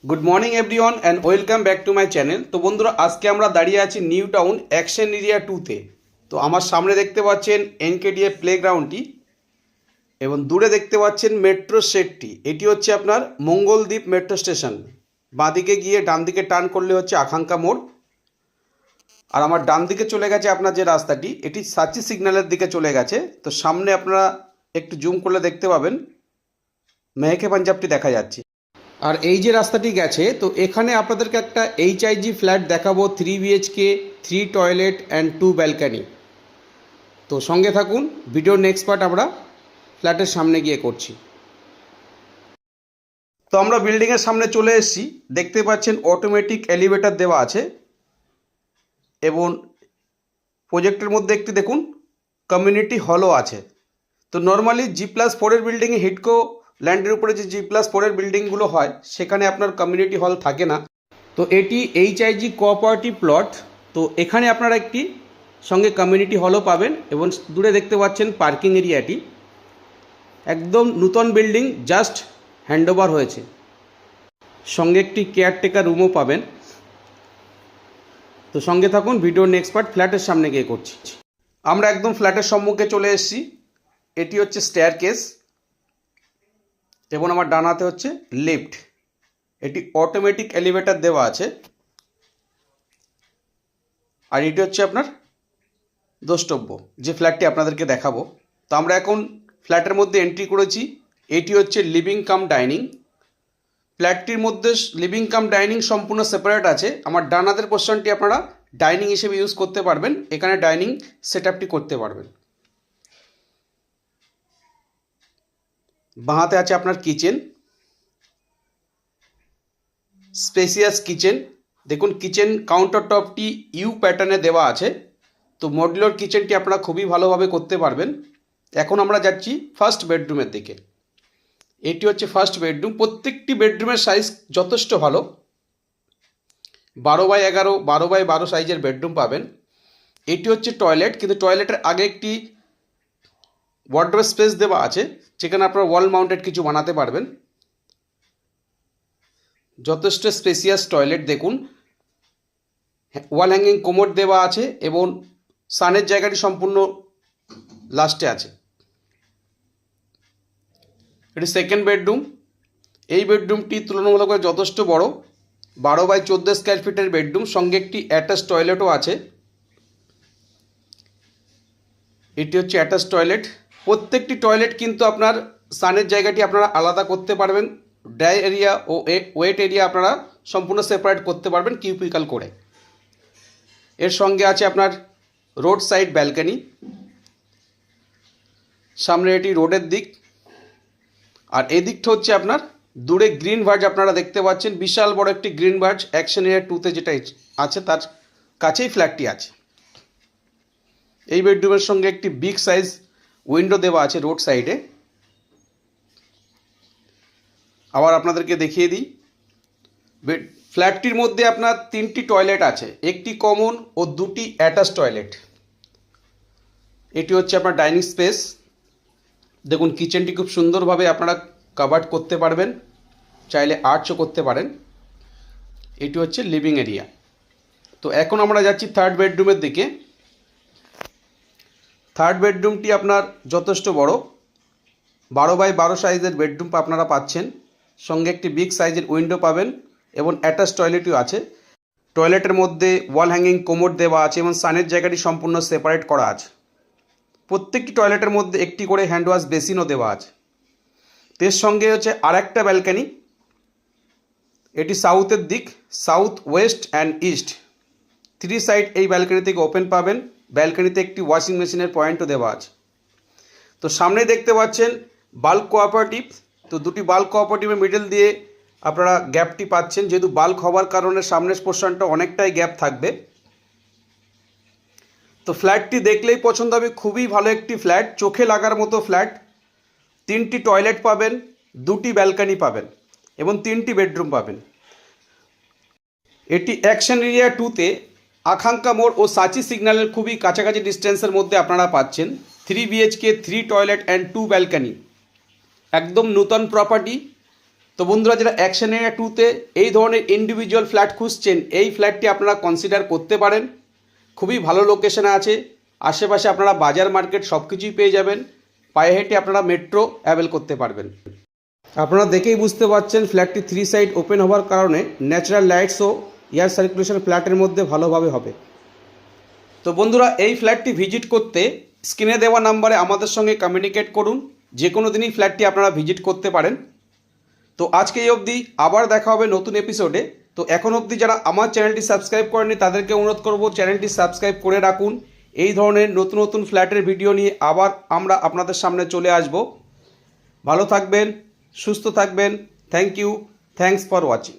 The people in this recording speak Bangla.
Good morning everyone and welcome back to my channel. তো বন্ধুরা, আজকে আমরা দাঁড়িয়ে আছি নিউ টাউন অ্যাকশন এরিয়া 2-তে। তো আমার সামনে দেখতে পাচ্ছেন এনকেডিএ প্লেগ্রাউন্ডটি এবং দূরে দেখতে পাচ্ছেন মেট্রো সেটটি। এটি হচ্ছে আপনার মঙ্গলদ্বীপ মেট্রো স্টেশন। বাঁদিকে গিয়ে ডান দিকে টার্ন করলে হচ্ছে আকাঙ্ক্ষা মোড়। আর আমার ডান দিকে চলে গেছে আপনার যে রাস্তাটি, এটি সাচি সিগন্যালের দিকে চলে গেছে। তো সামনে আপনারা একটু জুম করলে দেখতে পাবেন মেহেকে পাঞ্জাবটি দেখা যাচ্ছে। আর এই যে রাস্তাটি গেছে, তো এখানে আপনাদেরকে একটা এইচআইজি ফ্ল্যাট দেখাবো, 3 বিএইচকে, 3 টয়লেট অ্যান্ড 2 ব্যালকানি। তো সঙ্গে থাকুন, ভিডিওর নেক্সট পার্ট আমরা ফ্ল্যাটের সামনে গিয়ে করছি। তো আমরা বিল্ডিংয়ের সামনে চলে এসেছি। দেখতে পাচ্ছেন অটোমেটিক এলিভেটর দেওয়া আছে এবং প্রজেক্টের মধ্যে একটি দেখুন কমিউনিটি হলও আছে। তো নর্মালি G+4 বিল্ডিংয়ে হিডকো ল্যান্ডের উপরে যে G+4 বিল্ডিংগুলো হয় সেখানে আপনার কমিউনিটি হল থাকে না। তো এটি এইচআইজি কোঅপারেটিভ প্লট। তো এখানে আপনারা একটি সঙ্গে কমিউনিটি হলও পাবেন এবং দূরে দেখতে পাচ্ছেন পার্কিং এরিয়াটি। একদম নূতন বিল্ডিং, জাস্ট হ্যান্ডওভার হয়েছে। সঙ্গে একটি কেয়ারটেকার রুমও পাবেন। তো সঙ্গে থাকুন, ভিডিওর নেক্সট পার্ট ফ্ল্যাটের সামনে গিয়ে করছি। আমরা একদম ফ্ল্যাটের সম্মুখে চলে এসেছি। এটি হচ্ছে স্টেয়ারকেস এবং আমার ডান হাতে হচ্ছে লিফট। এটি অটোমেটিক এলিভেটর দেওয়া আছে। আর এটি হচ্ছে আপনার দ্রষ্টব্য, যে ফ্ল্যাটটি আপনাদেরকে দেখাবো। তো আমরা এখন ফ্ল্যাটের মধ্যে এন্ট্রি করেছি। এটি হচ্ছে লিভিং কাম ডাইনিং। ফ্ল্যাটটির মধ্যে লিভিং কাম ডাইনিং সম্পূর্ণ সেপারেট আছে। আমার ডান হাতের পোর্শনটি আপনারা ডাইনিং হিসেবে ইউজ করতে পারবেন, এখানে ডাইনিং সেট আপটি করতে পারবেন। বাঁ হাতে আছে আপনার কিচেন, স্পেসিয়াস কিচেন। দেখুন কিচেন কাউন্টার টপটি ইউ প্যাটার্নে দেওয়া আছে। তো মডুলার কিচেনটি আপনারা খুবই ভালোভাবে করতে পারবেন। এখন আমরা যাচ্ছি ফার্স্ট বেডরুমের দিকে। এটি হচ্ছে ফার্স্ট বেডরুম। প্রত্যেকটি বেডরুমের সাইজ যথেষ্ট ভালো, 12x11, 12x12 সাইজের বেডরুম পাবেন। এটি হচ্ছে টয়লেট, কিন্তু টয়লেটের আগে একটি ওয়ার্ডরোব স্পেস দেওয়া আছে, যেখানে আপনারা ওয়াল মাউন্টেড কিছু বানাতে পারবেন। যথেষ্ট স্পেসিয়াস টয়লেট। দেখুন ওয়াল হ্যাঙ্গিং কোমোড দেওয়া আছে এবং সানের জায়গাটি সম্পূর্ণ লাস্টে আছে। এটি সেকেন্ড বেডরুম। এই বেডরুমটি তুলনামূলকভাবে যথেষ্ট বড়, 12x14 স্কোয়ার ফিটের বেডরুম। সঙ্গে একটি অ্যাটাচ টয়লেটও আছে। এটি হচ্ছে অ্যাটাচ টয়লেট। প্রত্যেকটি টয়লেট কিন্তু আপনার সানের জায়গাটি আপনারা আলাদা করতে পারবেন। ড্রাই এরিয়া ও ওয়েট এরিয়া আপনারা সম্পূর্ণ সেপারেট করতে পারবেন কিউবিক্যাল করে। এর সঙ্গে আছে আপনার রোড সাইড ব্যালকনি। সামনে এটি রোডের দিক, আর এই দিকটা হচ্ছে আপনার দূরে গ্রিন ভার্জ আপনারা দেখতে পাচ্ছেন। বিশাল বড় একটি গ্রিন ভার্জ অ্যাকশন এরিয়া 2-তে যেটা আছে তার কাছেই ফ্ল্যাটটি আছে। এই বেডরুমের সঙ্গে একটি বিগ সাইজ উইন্ডো দেওয়া আছে রোড সাইডে। আবার আপনাদেরকে দেখিয়ে দিই, ফ্ল্যাটটির মধ্যে আপনার 3টি টয়লেট আছে, একটি কমন ও 2টি অ্যাটাচ টয়লেট। এটি হচ্ছে আপনার ডাইনিং স্পেস। দেখুন কিচেনটি খুব সুন্দরভাবে আপনারা কাভার্ড করতে পারবেন, চাইলে আর্চও করতে পারেন। এটি হচ্ছে লিভিং এরিয়া। তো এখন আমরা যাচ্ছি থার্ড বেডরুমের দিকে। থার্ড বেডরুমটি আপনার যথেষ্ট বড়, 12x12 সাইজের বেডরুম আপনারা পাচ্ছেন। সঙ্গে একটি বিগ সাইজের উইন্ডো পাবেন এবং অ্যাটাচ টয়লেটও আছে। টয়লেটের মধ্যে ওয়াল হ্যাঙ্গিং কোমোড দেওয়া আছে এবং সানের জায়গাটি সম্পূর্ণ সেপারেট করা আছে। প্রত্যেকটি টয়লেটের মধ্যে একটি করে হ্যান্ড ওয়াশ বেসিনও দেওয়া আছে। এর সঙ্গে হচ্ছে আরেকটা ব্যালকানি। এটি সাউথের দিক, south, West and east 3 side এই ব্যালকানি থেকে ওপেন পাবেন। ব্যালকানিতে একটি ওয়াশিং মেশিনের পয়েন্টও দেওয়া আছে। তো সামনে দেখতে পাচ্ছেন বাল্ক কোঅপারেটিভ। তো দুটি বাল্ক কোঅপারেটিভের মিডল দিয়ে আপনারা গ্যাপটি পাচ্ছেন, যেহেতু বাল্ক হওয়ার কারণে সামনের পোর্শনটা অনেকটাই গ্যাপ থাকবে। তো ফ্ল্যাটটি দেখলেই পছন্দ হবে, খুবই ভালো একটি ফ্ল্যাট, চোখে লাগার মতো ফ্ল্যাট। 3টি টয়লেট পাবেন, 2টি ব্যালকানি পাবেন এবং 3টি বেডরুম পাবেন। এটি অ্যাকশন এরিয়া 2-তে আকাঙ্ক্ষা মোড় ও সাচি সিগন্যালের খুবই কাছাকাছি ডিস্টেন্সের মধ্যে আপনারা পাচ্ছেন। 3 বিএইচকে, 3 টয়লেট অ্যান্ড 2 ব্যালকানি। একদম নূতন প্রপার্টি, তো বন্ধুরা, যারা অ্যাকশন এরিয়া 2-তে এই ধরনের ইন্ডিভিজুয়াল ফ্ল্যাট খুঁজছেন, এই ফ্ল্যাটটি আপনারা কনসিডার করতে পারেন। খুবই ভালো লোকেশনে আছে, আশেপাশে আপনারা বাজার মার্কেট সব কিছুই পেয়ে যাবেন, পায়ে হেঁটে আপনারা মেট্রো অ্যাভেল করতে পারবেন। আপনারা দেখেই বুঝতে পারছেন ফ্ল্যাটটি 3 সাইড ওপেন হওয়ার কারণে ন্যাচারাল লাইটস ও এয়ার সার্কুলেশন ফ্ল্যাটের মধ্যে ভালোভাবে হবে। তো বন্ধুরা, এই ফ্ল্যাটটি ভিজিট করতে স্ক্রিনে দেওয়া নাম্বারে আমাদের সঙ্গে কমিউনিকেট করুন। যে কোনো দিনই ফ্ল্যাটটি আপনারা ভিজিট করতে পারেন। তো আজকে এই অবধি, আবার দেখা হবে নতুন এপিসোডে। তো এখন অবধি যারা আমার চ্যানেলটি সাবস্ক্রাইব করেনি তাদেরকে অনুরোধ করব চ্যানেলটি সাবস্ক্রাইব করে রাখুন। এই ধরনের নতুন নতুন ফ্ল্যাটের ভিডিও নিয়ে আবার আমরা আপনাদের সামনে চলে আসব। ভালো থাকবেন, সুস্থ থাকবেন। Thank you, thanks for watching.